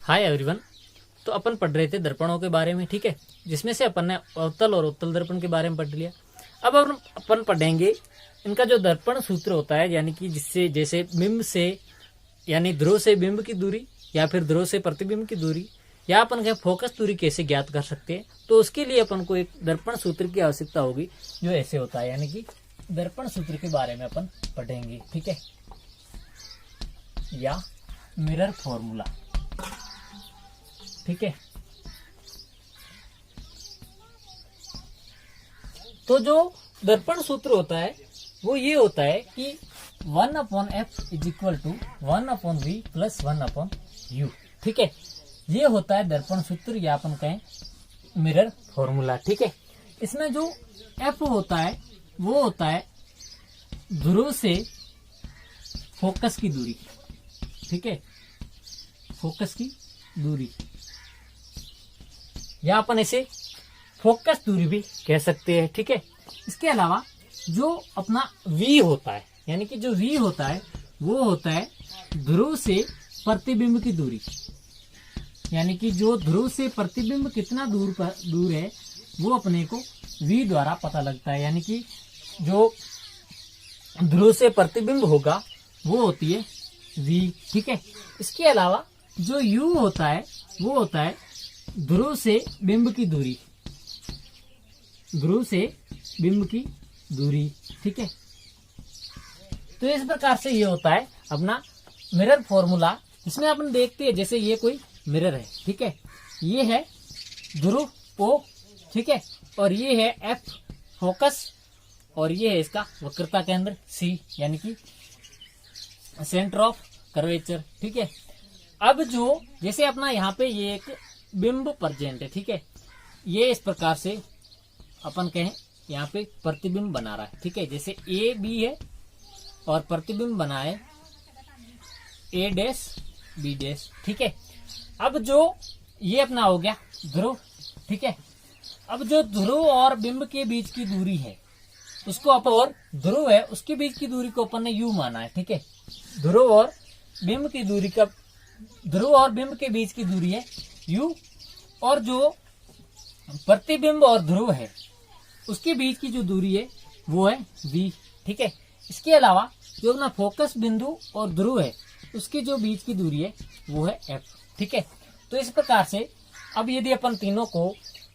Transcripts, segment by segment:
Hi everyone. तो अपन पढ़ रहे थे दर्पणों के बारे में, ठीक है, जिसमें से अपन ने अवतल और उत्तल दर्पण के बारे में पढ़ लिया। अब अपन पढ़ेंगे इनका जो दर्पण सूत्र होता है, यानी कि जिससे जैसे बिंब से यानी ध्रुव से बिंब की दूरी या फिर ध्रुव से प्रतिबिंब की दूरी या अपन कहें फोकस दूरी कैसे ज्ञात कर सकते हैं। तो उसके लिए अपन को एक दर्पण सूत्र की आवश्यकता होगी जो ऐसे होता है, यानी कि दर्पण सूत्र के बारे में अपन पढ़ेंगे, ठीक है, या मिरर फॉर्मूला, ठीक है। तो जो दर्पण सूत्र होता है वो ये होता है कि 1/f is equal to 1/v plus 1/u, ठीक है। ये होता है दर्पण सूत्र या अपन कहें मिरर फॉर्मूला, ठीक है। इसमें जो f होता है वो होता है ध्रुव से फोकस की दूरी, ठीक है, फोकस की दूरी, या अपन इसे फोकस दूरी भी कह सकते हैं, ठीक है। इसके अलावा जो अपना v होता है, यानी कि जो v होता है वो होता है ध्रुव से प्रतिबिंब की दूरी, यानी कि जो ध्रुव से प्रतिबिंब कितना दूर है वो अपने को v द्वारा पता लगता है, यानी कि जो ध्रुव से प्रतिबिंब होगा वो होती है v, ठीक है। इसके अलावा जो u होता है वो होता है ध्रुव से बिंब की दूरी, ध्रुव से बिंब की दूरी, ठीक है। तो इस प्रकार से ये होता है अपना मिरर फॉर्मूला। इसमें अपन देखते हैं जैसे ये कोई मिरर है, ठीक है, ये है ध्रुव O, ठीक है, और ये है F फोकस, और ये है इसका वक्रता केंद्र C, यानी कि सेंटर ऑफ कर्वेचर, ठीक है। अब जो जैसे अपना यहाँ पे ये एक बिंब प्रेजेंट है, ठीक है, ये इस प्रकार से अपन कहें यहाँ पे प्रतिबिंब बना रहा है, ठीक है, जैसे A B है और प्रतिबिंब बना है A डैश B डैश, ठीक है। अब जो ये अपना हो गया ध्रुव, ठीक है। अब जो ध्रुव और बिंब के बीच की दूरी है उसको अपन, और ध्रुव है उसके बीच की दूरी को अपन ने U माना है, ठीक है। ध्रुव और बिंब की दूरी का, ध्रुव और बिंब के बीच की दूरी है U, और जो प्रतिबिंब और ध्रुव है उसके बीच की जो दूरी है वो है V, ठीक है। इसके अलावा जो अपना फोकस बिंदु और ध्रुव है उसके जो बीच की दूरी है वो है F, ठीक है। तो इस प्रकार से अब यदि अपन तीनों को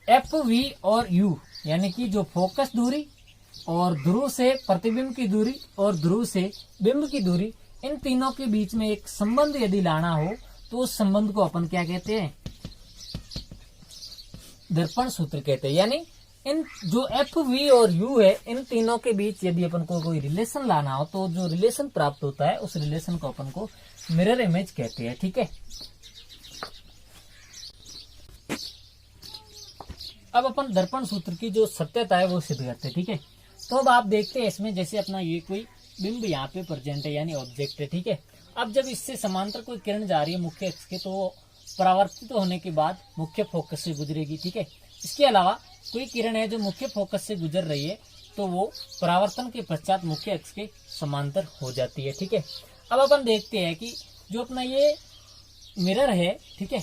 F, V और U, यानी कि जो फोकस दूरी और ध्रुव से प्रतिबिंब की दूरी और ध्रुव से बिंब की दूरी, इन तीनों के बीच में एक संबंध यदि लाना हो तो उस संबंध को अपन क्या कहते हैं, दर्पण सूत्र कहते हैं। यानी इन जो F, V और U है इन तीनों के बीच यदि अपन को कोई रिलेशन लाना हो तो जो रिलेशन प्राप्त होता है उस रिलेशन को अपन को मिरर इमेज कहते हैं, ठीक है। अब अपन दर्पण सूत्र की जो सत्यता है वो सिद्ध करते हैं, ठीक है। तो अब आप देखते हैं इसमें जैसे अपना ये कोई बिंब यहाँ पे प्रेजेंट है, यानी ऑब्जेक्ट है, ठीक है। अब जब इससे समांतर कोई किरण जा रही है मुख्य अक्ष के, तो परावर्तित होने के बाद मुख्य फोकस से गुजरेगी, ठीक है। इसके अलावा कोई किरण है जो मुख्य फोकस से गुजर रही है तो वो परावर्तन के पश्चात मुख्य अक्ष के समांतर हो जाती है, ठीक है। अब अपन देखते हैं कि जो अपना ये मिरर है, ठीक है,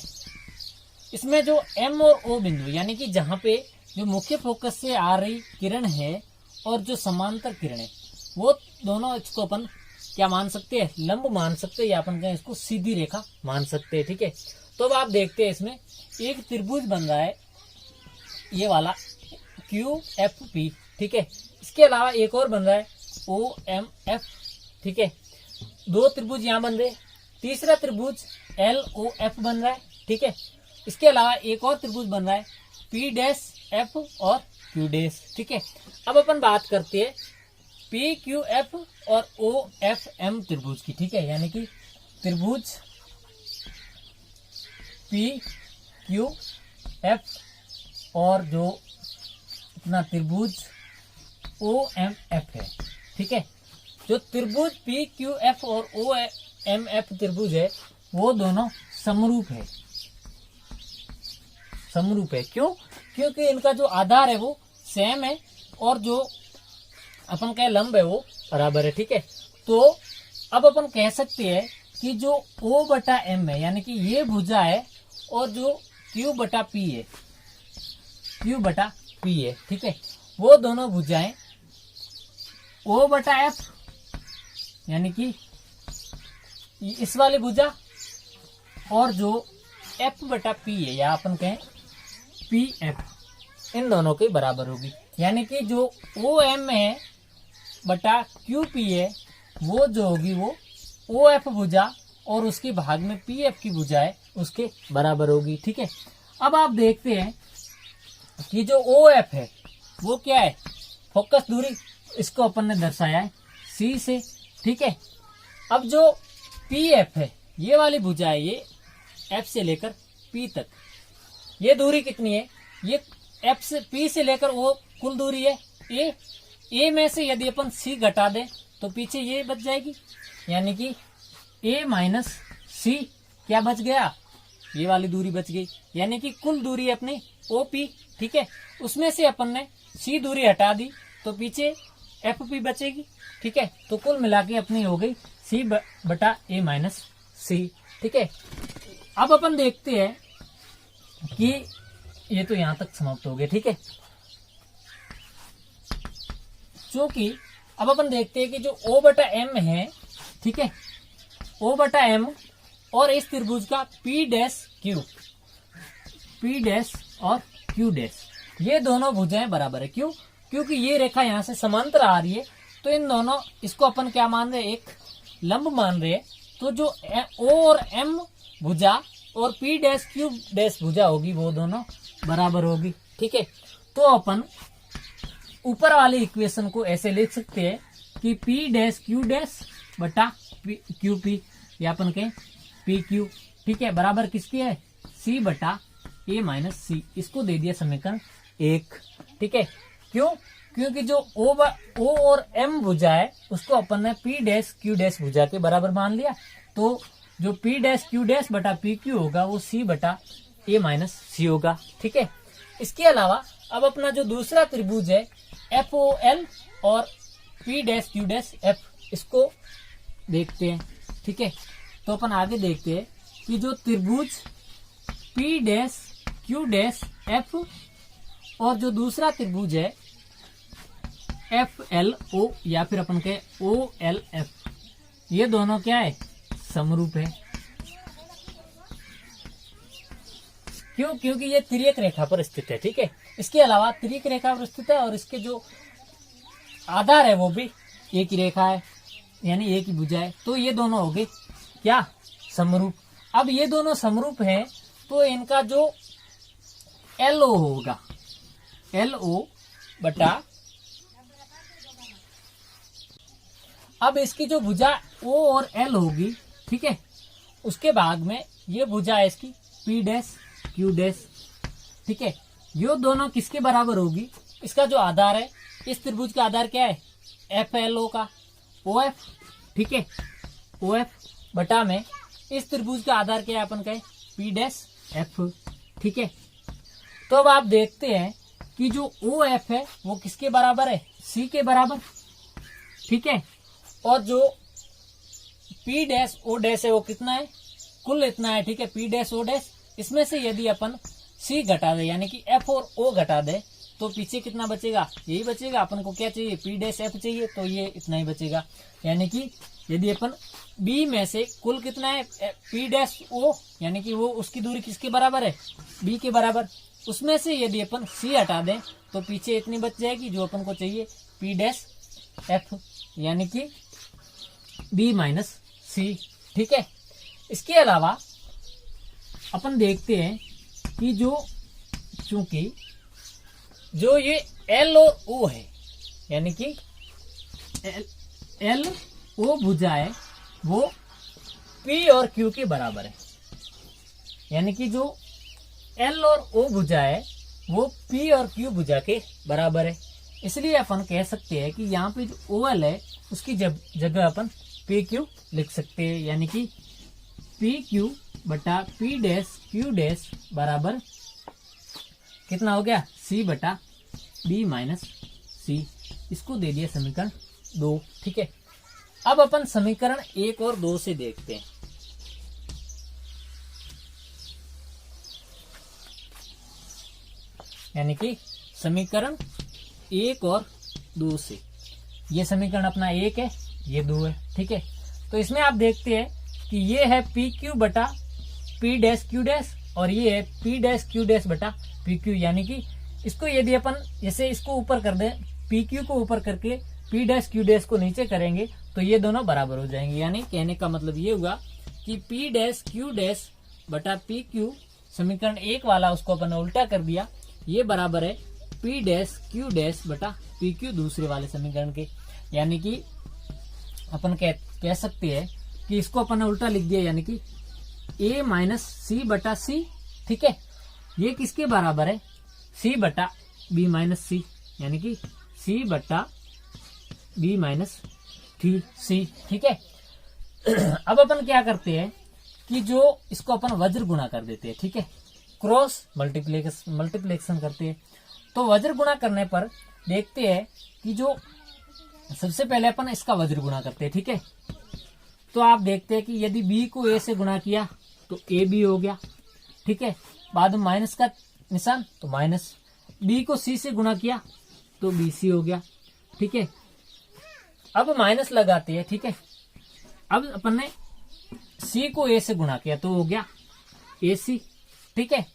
इसमें जो M और O बिंदु, यानी कि जहाँ पे जो मुख्य फोकस से आ रही किरण है और जो समांतर किरण है वो दोनों इसको अपन क्या मान सकते हैं, लंब मान सकते हैं, या अपन कहें इसको सीधी रेखा मान सकते हैं, ठीक है। तो अब आप देखते हैं इसमें एक त्रिभुज बन रहा है ये वाला QFP, ठीक है। इसके अलावा एक और बन रहा है OMF, ठीक है। दो त्रिभुज यहाँ बन रहे, तीसरा त्रिभुज LOF बन रहा है, ठीक है। इसके अलावा एक और त्रिभुज बन रहा है P डैश F और Q डैश, ठीक है। अब अपन बात करते हैं PQF और OFM त्रिभुज की, ठीक है, यानी कि त्रिभुज PQF और जो अपना त्रिभुज OMF है, ठीक है। जो त्रिभुज PQF और OMF त्रिभुज है वो दोनों समरूप है, समरूप है। क्यों? क्योंकि इनका जो आधार है वो सेम है और जो अपन कहे लंब है वो बराबर है, ठीक है। तो अब अपन कह सकते हैं कि जो O बटा M है, यानी कि ये भुजा है और जो Q बटा P है, Q बटा P है, ठीक है, वो दोनों भुजाएं O बटा F यानी कि इस वाली भुजा और जो F बटा P है या अपन कहें PF, इन दोनों के बराबर होगी। यानी कि जो OM है बटा QP है वो जो होगी वो OF भुजा और उसके भाग में PF की भुजा है उसके बराबर होगी। ठीक है, अब आप देखते हैं कि जो OF है वो क्या है, फोकस दूरी, इसको अपन ने दर्शाया है C से। ठीक है, अब जो PF है ये वाली भुजा है, ये F से लेकर P तक, ये दूरी कितनी है, ये F से P से लेकर वो कुल दूरी है A में से यदि अपन C घटा दें तो पीछे ये बच जाएगी, यानी कि A माइनस C क्या बच गया, ये वाली दूरी बच गई, यानी कि कुल दूरी अपनी OP। ठीक है, उसमें से अपन ने C दूरी हटा दी तो पीछे FP बचेगी। ठीक है, तो कुल मिला के अपनी हो गई C बटा A माइनस C। ठीक है, अब अपन देखते हैं कि ये तो यहां तक समाप्त हो गया। ठीक है, क्योंकि अब अपन देखते हैं कि जो O बटा M है, ठीक है, O बटा M और इस त्रिभुज का P dash Q, P dash और Q डैश, ये दोनों भुजाएं बराबर है। क्यों? क्योंकि ये रेखा यहां से समांतर आ रही है, तो इन दोनों, इसको अपन क्या मान रहे हैं, एक लंब मान रहे हैं। तो जो O और M भुजा और P डैश Q डैश भुजा होगी वो दोनों बराबर होगी। ठीक है, तो अपन ऊपर वाले इक्वेशन को ऐसे लिख सकते हैं कि P डैश Q डैश बटा QP, या अपन कहें PQ। ठीक है, बराबर किसकी है, C बटा A माइनस C। इसको दे दिया समीकरण 1। ठीक है, क्यों? क्योंकि जो O और M भुजा है उसको अपन ने P डैश Q डैश भुजा के बराबर मान लिया, तो जो P डैश Q डैश बटा PQ होगा वो C बटा A माइनस C होगा। ठीक है, इसके अलावा अब अपना जो दूसरा त्रिभुज है FOL और P dash Q dash F, इसको देखते हैं। ठीक है, तो अपन आगे देखते हैं कि जो त्रिभुज P dash Q dash F और जो दूसरा त्रिभुज है FLO या फिर अपन कहे OLF, ये दोनों क्या है, समरूप है। क्यों? क्योंकि ये तिर्यक रेखा पर स्थित है। ठीक है, इसके अलावा तिर्यक रेखा पर स्थित है और इसके जो आधार है वो भी एक ही रेखा है, यानी एक ही भुजा है, तो ये दोनों हो गए क्या, समरूप। अब ये दोनों समरूप हैं तो इनका जो LO होगा, LO बटा, अब इसकी जो भुजा O और L होगी, ठीक है, उसके भाग में ये भुजा है इसकी P डैश Q डैश। ठीक है, ये दोनों किसके बराबर होगी, इसका जो आधार है, इस त्रिभुज का आधार क्या है, FLO का OF। ठीक है, OF बटा में इस त्रिभुज का आधार क्या है, अपन कहे P डैश F। ठीक है, तो अब आप देखते हैं कि जो OF है वो किसके बराबर है, C के बराबर। ठीक है, और जो P डैश O डैश है वो कितना है, कुल इतना है। ठीक है, P डैश O डैश, इसमें से यदि अपन C घटा दे यानी कि F और O घटा दे तो पीछे कितना बचेगा, यही बचेगा। अपन को क्या चाहिए, P डैश F चाहिए, तो ये इतना ही बचेगा। यानी कि यदि अपन B में से कुल कितना है, P डैश O, यानी कि वो उसकी दूरी किसके बराबर है, B के बराबर, उसमें से यदि अपन C हटा दें तो पीछे इतनी बच जाएगी जो अपन को चाहिए, P डैश F, यानी कि B माइनस C। ठीक है, इसके अलावा अपन देखते हैं कि जो, चूंकि जो ये L और O है, यानी कि L O भुजा है वो P और Q के बराबर है, यानी कि जो L और O भुजा है वो P और Q भुजा के बराबर है। इसलिए अपन कह सकते हैं कि यहाँ पे जो OL है उसकी जगह अपन PQ लिख सकते हैं, यानी कि PQ बटा P डैश Q डैश बराबर कितना हो गया, C बटा B माइनस C। इसको दे दिया समीकरण 2। ठीक है, अब अपन समीकरण 1 और 2 से देखते हैं। यानी कि समीकरण 1 और 2 से। ये समीकरण अपना 1 है, ये 2 है, ठीक है। तो इसमें आप देखते हैं कि ये है पी क्यू बटा पी डैश क्यू डैश और ये है पी डैश क्यू डैश बटा पी क्यू, यानी कि इसको यदि अपन जैसे इसको ऊपर कर दें, पी क्यू को ऊपर करके पी डैश क्यू डैश को नीचे करेंगे तो ये दोनों बराबर हो जाएंगे। यानी कहने का मतलब ये हुआ कि पी डैश क्यू डैश बटा पी क्यू, समीकरण 1 वाला उसको अपन उल्टा कर दिया, ये बराबर है पी डैश क्यू डैश बटा पी क्यू दूसरे वाले समीकरण के। यानी कि अपन कह सकते हैं कि इसको अपन ने उल्टा लिख दिया, यानी कि a माइनस सी बटा सी, ठीक है। ये किसके बराबर है, c बटा b माइनस सी, यानी कि c बटा b माइनस सी, ठीक है। अब अपन क्या करते हैं कि जो इसको अपन वज्र गुणा कर देते हैं, ठीक है, क्रॉस मल्टीप्लिकेशन करते हैं। तो वज्र गुणा करने पर देखते हैं कि जो सबसे पहले अपन इसका वज्र गुणा करते हैं, ठीक है। तो आप देखते हैं कि यदि b को a से गुणा किया तो a b हो गया, ठीक है। बाद में माइनस का निशान तो माइनस, b को c से गुणा किया तो b c हो गया, ठीक है। अब माइनस लगाते हैं, ठीक है। अब अपन ने c को a से गुणा किया तो हो गया ac, ठीक है।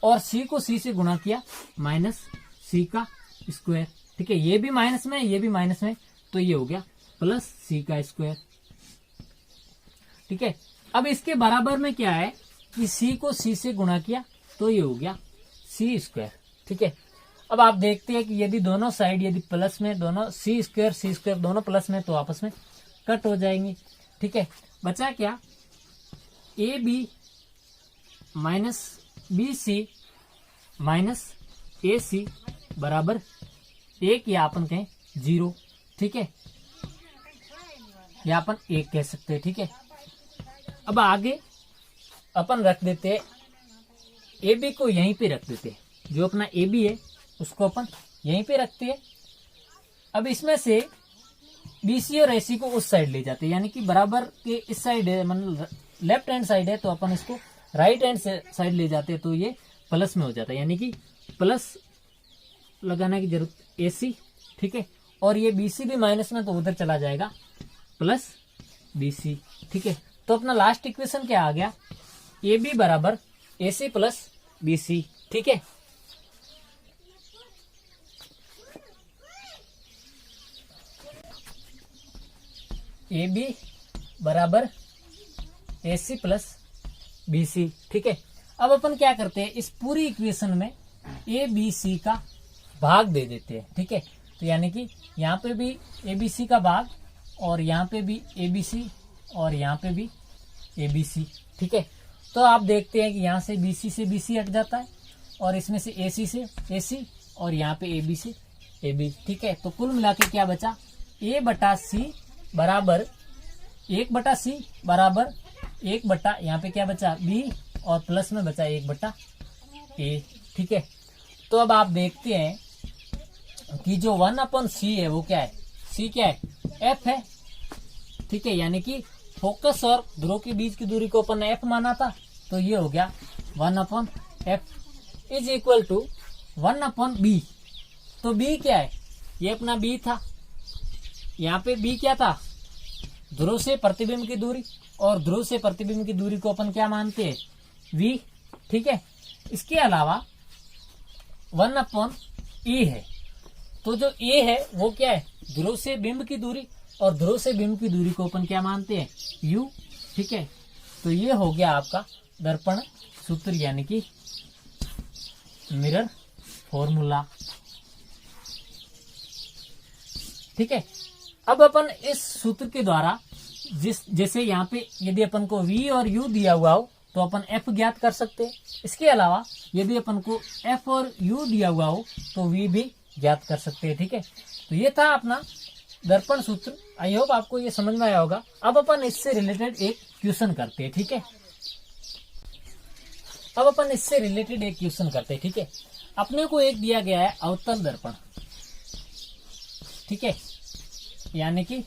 और c को c से गुणा किया माइनस c का स्क्वायर, ठीक है। ये भी माइनस में, ये भी माइनस में, तो ये हो गया प्लस c का स्क्वायर, ठीक है। अब इसके बराबर में क्या है कि c को c से गुणा किया तो ये हो गया c स्क्वायर, ठीक है। अब आप देखते हैं कि यदि दोनों साइड यदि प्लस में, दोनों c स्क्वायर दोनों प्लस में, तो आपस में कट हो जाएंगे, ठीक है। बचा क्या, A B minus B C minus A C बराबर 1 या अपन कहें 0, ठीक है, या अपन 1 कह सकते हैं, ठीक है। अब आगे अपन रख देते हैं ए बी को यहीं पे रख देते हैं, जो अपना ए बी है उसको अपन यहीं पे रखते हैं। अब इसमें से बी सी और ए सी को उस साइड ले जाते हैं, यानी कि बराबर के इस साइड है, मतलब लेफ्ट हैंड साइड है, तो अपन इसको राइट हैंड साइड ले जाते हैं तो ये प्लस में हो जाता है, यानी कि प्लस लगाने की जरूरत ए सी, ठीक है। और ये बी सी भी माइनस में तो उधर चला जाएगा प्लस बी सी, ठीक है। तो अपना लास्ट इक्वेशन क्या आ गया, ए बी बराबर ए सी प्लस बी सी, ठीक है। ए बी बराबर ए सी प्लस बी सी, ठीक है। अब अपन क्या करते हैं, इस पूरी इक्वेशन में ए बी सी का भाग दे देते हैं, ठीक है। तो यानी कि यहाँ पे भी ए बी सी का भाग और यहाँ पे भी ए बी सी और यहाँ पे भी ए बी सी, ठीक है। तो आप देखते हैं कि यहाँ से बी सी हट जाता है और इसमें से ए सी और यहाँ पे ए बी से ए बी, ठीक है। तो कुल मिला के क्या बचा, ए बटा सी बराबर 1 बटा सी बराबर 1 बटा यहाँ पे क्या बचा बी और प्लस में बचा 1 बटा ए, ठीक है। तो अब आप देखते हैं कि जो 1/c है वो क्या है, c क्या है, f है, ठीक है। यानी कि फोकस और ध्रुव के बीच की दूरी को अपन ने f माना था, तो ये हो गया 1/f is equal to 1/b। तो b क्या है, ये अपना b था, यहाँ पे b क्या था, ध्रुव से प्रतिबिंब की दूरी, और ध्रुव से प्रतिबिंब की दूरी को अपन क्या मानते हैं, v, ठीक है। इसके अलावा 1/a है, तो जो a है वो क्या है, ध्रुव से बिंब की दूरी, और ध्रुव से बिंब की दूरी को अपन क्या मानते हैं, u, ठीक है। तो ये हो गया आपका दर्पण सूत्र, यानी कि मिरर फॉर्मूला, ठीक है। अब अपन इस सूत्र के द्वारा जैसे यहाँ पे यदि अपन को v और u दिया हुआ हो तो अपन f ज्ञात कर सकते हैं। इसके अलावा यदि अपन को f और u दिया हुआ हो तो v भी ज्ञात कर सकते हैं, ठीक है। तो ये था अपना दर्पण सूत्र। आई होप आपको ये समझ में आया होगा। अब अपन इससे रिलेटेड एक क्वेश्चन करते हैं, ठीक है। अब अपन इससे रिलेटेड एक क्वेश्चन करते हैं, ठीक है। अपने को एक दिया गया है अवतल दर्पण, ठीक है, यानी कि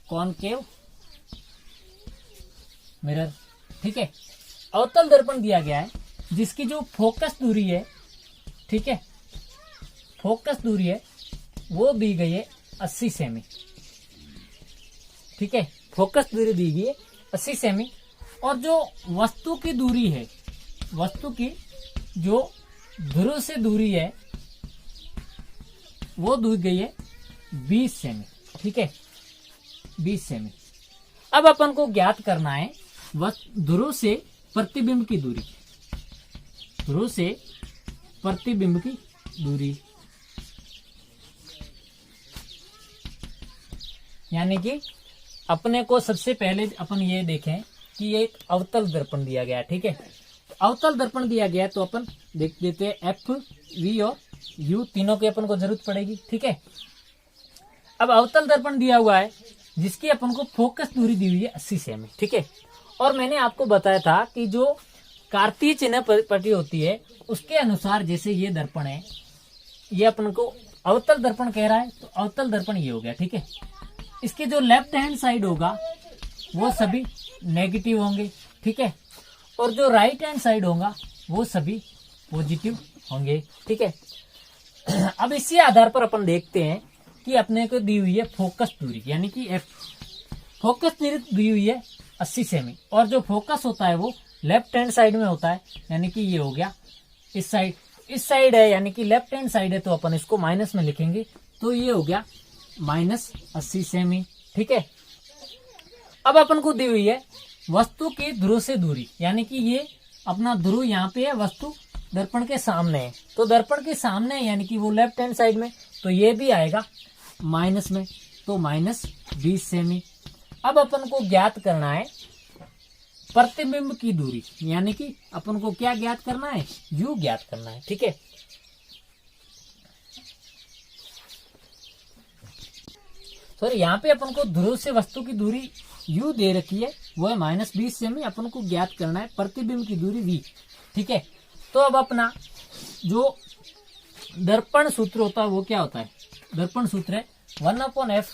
कॉनकेव मिरर, ठीक है। अवतल दर्पण दिया गया है जिसकी जो फोकस दूरी है ठीक है, फोकस दूरी है वो दी गई है 80 सेमी। ठीक है, फोकस दूरी दी गई है 80 सेमी। और जो वस्तु की दूरी है, वस्तु की जो ध्रुव से दूरी है वो दी गई है 20 सेमी। ठीक है, 20 सेमी। अब अपन को ज्ञात करना है ध्रुव से प्रतिबिंब की दूरी, ध्रुव से प्रतिबिंब की दूरी, यानी कि अपने को सबसे पहले अपन ये देखें कि ये एक अवतल दर्पण दिया गया है। ठीक है, अवतल दर्पण दिया गया है तो अपन देख देते हैं एफ, वी और यू तीनों की अपन को जरूरत पड़ेगी। ठीक है, अब अवतल दर्पण दिया हुआ है जिसकी अपन को फोकस दूरी दी हुई है 80 सेमी। ठीक है, और मैंने आपको बताया था कि जो कार्तीय चिन्ह पट्टी होती है उसके अनुसार, जैसे ये दर्पण है, ये अपन को अवतल दर्पण कह रहा है तो अवतल दर्पण ये हो गया। ठीक है, इसके जो लेफ्ट हैंड साइड होगा वो सभी नेगेटिव होंगे। ठीक है, और जो राइट हैंड साइड होगा वो सभी पॉजिटिव होंगे। ठीक है, अब इसी आधार पर अपन देखते हैं कि अपने को दी हुई है फोकस दूरी, यानी कि एफ, फोकस दूरी दी हुई है 80 सेमी, और जो फोकस होता है वो लेफ्ट हैंड साइड में होता है, यानी कि ये हो गया इस साइड है, यानी कि लेफ्ट हैंड साइड है तो अपन इसको माइनस में लिखेंगे, तो ये हो गया -80 सेमी। ठीक है, अब अपन को दी हुई है वस्तु की ध्रुव से दूरी, यानी कि ये अपना ध्रुव यहाँ पे है, वस्तु दर्पण के सामने है, तो दर्पण के सामने है यानी कि वो लेफ्ट हैंड साइड में, तो ये भी आएगा माइनस में, तो -20 सेमी। अब अपन को ज्ञात करना है प्रतिबिंब की दूरी, यानी कि अपन को क्या ज्ञात करना है, यू ज्ञात करना है। ठीक है, सॉरी यहाँ पे अपन को ध्रुव से वस्तु की दूरी यू दे रखी है, वो है -20 सेमी। अपन को ज्ञात करना है प्रतिबिंब की दूरी वी। ठीक है, तो अब अपना जो दर्पण सूत्र होता है वो क्या होता है, दर्पण सूत्र है 1/f,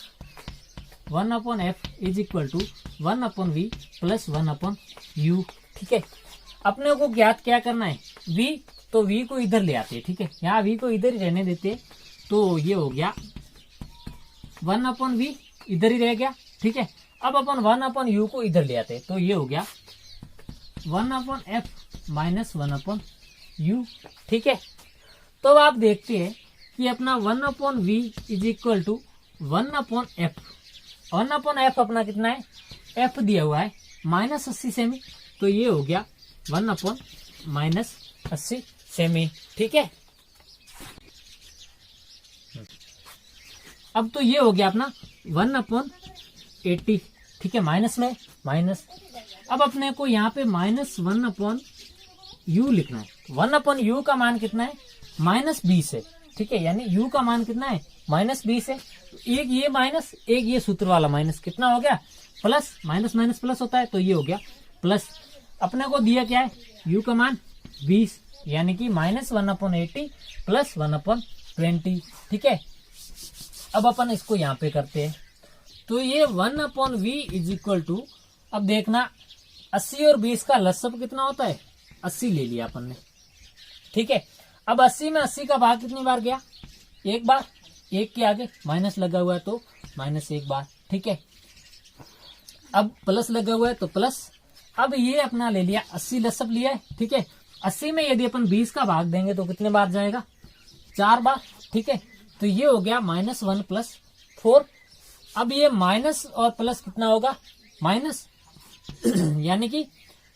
1/f is equal to 1/v plus 1/u। ठीक है, अपने को ज्ञात क्या करना है, v, तो v को इधर ले आते हैं। ठीक है, यहाँ v को इधर ही रहने देते हैं, तो ये हो गया 1/v, इधर ही रह गया। ठीक है, अब अपन 1/u को इधर ले आते हैं, तो ये हो गया 1/f माइनस 1/u। ठीक है, तो अब आप देखते हैं कि अपना 1/v is equal to 1/f, 1/f अपना कितना है, f दिया हुआ है -80 सेमी, तो ये हो गया 1/-80 सेमी। ठीक है, अब तो ये हो गया अपना 1/80। ठीक है, माइनस में माइनस, अब अपने को यहाँ पे -1/u लिखना है। 1/u का मान कितना है, -20 है। ठीक है, यानी u का मान कितना है, -20 है। एक ये माइनस, एक ये सूत्र वाला माइनस, कितना हो गया, प्लस, माइनस माइनस प्लस होता है, तो ये हो गया प्लस। अपने को दिया क्या है, u का मान 20, यानी कि -1/80 प्लस 1/20। ठीक है, अब अपन इसको यहाँ पे करते हैं, तो ये 1/v इज इक्वल टू, अब देखना 80 और 20 का लसब कितना होता है, 80 ले लिया अपन ने। ठीक है, अब 80 में 80 का भाग कितनी बार गया, एक बार, एक के आगे माइनस लगा हुआ है तो -1 बार। ठीक है, अब प्लस लगा हुआ है तो प्लस, अब ये अपना ले लिया 80 लसब लिया है। ठीक है, 80 में यदि अपन 20 का भाग देंगे तो कितने बार जाएगा, 4 बार। ठीक है, तो ये हो गया -1 प्लस 4। अब ये माइनस और प्लस कितना होगा, माइनस, यानी कि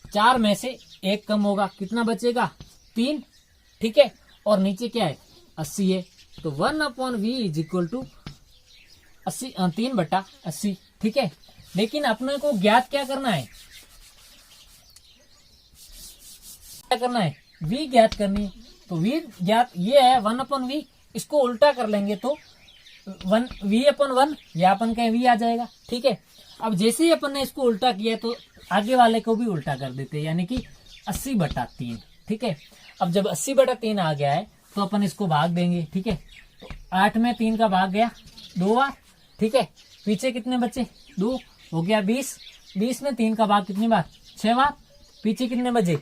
4 में से 1 कम होगा, कितना बचेगा, 3। ठीक है, और नीचे क्या है, 80 है, तो 1/v इज इक्वल टू 3/80। ठीक है, लेकिन अपने को ज्ञात क्या करना है, क्या करना है, v ज्ञात करनी है, तो v ज्ञात ये है 1/v, इसको उल्टा कर लेंगे तो v/1 या अपन कहें v आ जाएगा। ठीक है, अब जैसे ही अपन ने इसको उल्टा किया तो आगे वाले को भी उल्टा कर देते हैं, यानी कि 80/3। ठीक है, अब जब 80/3 आ गया है तो अपन इसको भाग देंगे। ठीक है, तो 8 में 3 का भाग गया 2 बार। ठीक है, पीछे कितने बचे, 2, हो गया 20, 20 में 3 का भाग कितनी बार, 6 बार, पीछे कितने बचे,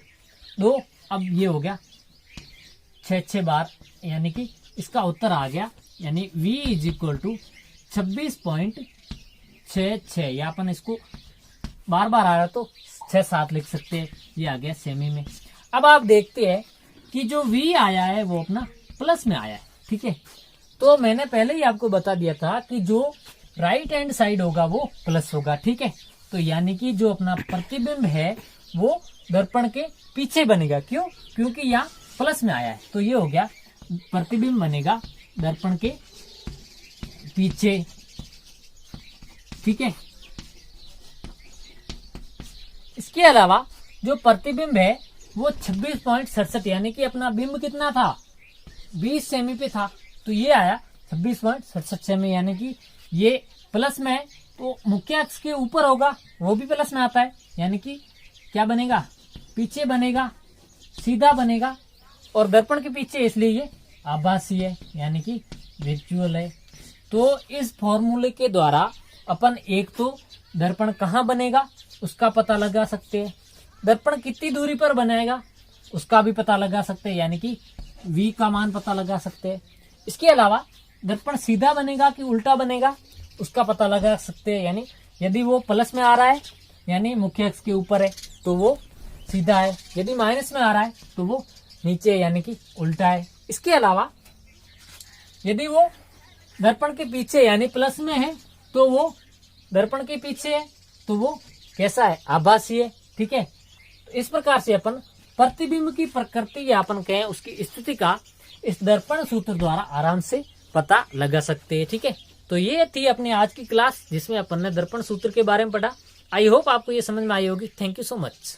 2, अब ये हो गया 6 बार, यानी कि इसका उत्तर आ गया, यानी v इज इक्वल टू 26.66, या अपन इसको बार बार आ रहा तो 6-7 लिख सकते हैं, ये आ गया सेमी में। अब आप देखते हैं कि जो v आया है वो अपना प्लस में आया है, ठीक है। तो मैंने पहले ही आपको बता दिया था कि जो राइट हैंड साइड होगा वो प्लस होगा, ठीक है। तो यानी कि जो अपना प्रतिबिंब है वो दर्पण के पीछे बनेगा, क्यों? क्योंकि यहाँ प्लस में आया है, तो ये हो गया प्रतिबिंब बनेगा दर्पण के पीछे, ठीक है। इसके अलावा जो प्रतिबिंब है वो 26.67, यानी कि अपना बिंब कितना था, 20 सेमी पे था, तो ये आया 26.67 सेमी, यानी कि ये प्लस में है, तो मुख्य अक्ष के ऊपर होगा, वो भी प्लस में आता है, यानी कि क्या बनेगा, पीछे बनेगा, सीधा बनेगा, और दर्पण के पीछे इसलिए ये आभासी है, यानी कि वर्चुअल है। तो इस फॉर्मूले के द्वारा अपन एक तो दर्पण कहाँ बनेगा उसका पता लगा सकते हैं, दर्पण कितनी दूरी पर बनाएगा उसका भी पता लगा सकते हैं, यानी कि v का मान पता लगा सकते हैं। इसके अलावा दर्पण सीधा बनेगा कि उल्टा बनेगा उसका पता लगा सकते हैं, यानी यदि वो प्लस में आ रहा है यानी मुख्य अक्ष के ऊपर है तो वो सीधा है, यदि माइनस में आ रहा है तो वो नीचे है, यानी कि उल्टा है। इसके अलावा यदि वो दर्पण के पीछे यानी प्लस में है तो वो दर्पण के पीछे है तो वो कैसा है, आभासी है, ठीक है। तो इस प्रकार से अपन प्रतिबिंब की प्रकृति या अपन कहें उसकी स्थिति का इस दर्पण सूत्र द्वारा आराम से पता लगा सकते हैं, ठीक है। तो ये थी अपनी आज की क्लास जिसमें अपन ने दर्पण सूत्र के बारे में पढ़ा। आई होप आपको ये समझ में आई होगी। Thank you so much.